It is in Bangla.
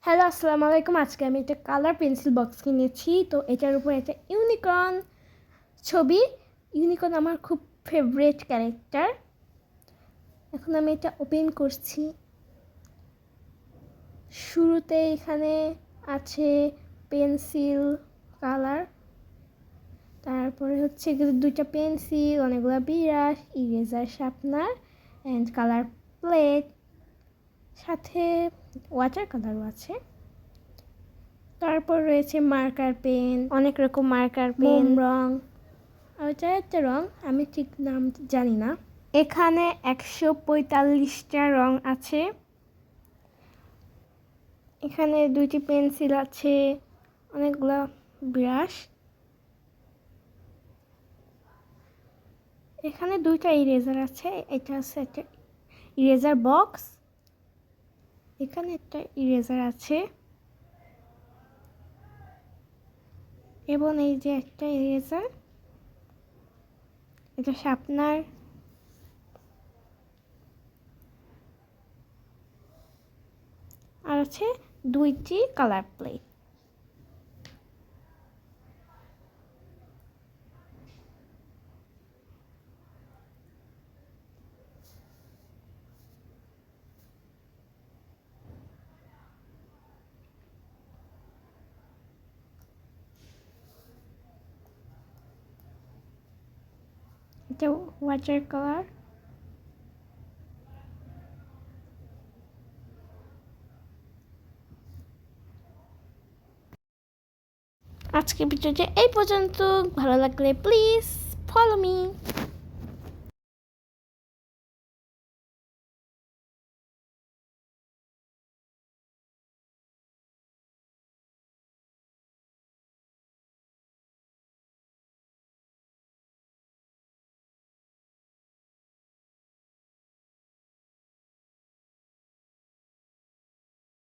হ্যালো, আসসালামু আলাইকুম। আজকে আমি একটা কালার পেন্সিল বক্স কিনেছি। তো এটার উপর একটা ইউনিকর্ন ছবি। ইউনিকর্ন আমার খুব ফেভারিট ক্যারেক্টার। এখন আমি এটা ওপেন করছি। শুরুতে এখানে আছে পেন্সিল কালার, তারপরে হচ্ছে দুইটা পেন্সিল, অনেকগুলো brush, eraser, sharpener and colour plate, সাথে ওয়াটার কালারও আছে। তারপর রয়েছে মার্কার পেন, অনেক রকম মার্কার পেন, রং, আর ওইটা একটা রং আমি ঠিক নাম জানি না। এখানে 145টা রং আছে। এখানে দুইটি পেন্সিল আছে, অনেকগুলো ব্রাশ, এখানে দুইটা ইরেজার আছে। এটা আছে একটা ইরেজার বক্স, এখানে একটা ইরেজার আছে, এবং এই যে একটা ইরেজার, এটা শার্পনার, আর আছে দুইটি কালার প্লেট। এটা ওয়াটার কালার। আজকের ভিডিওটা এই পর্যন্ত। ভালো লাগলে প্লিজ ফলো মি।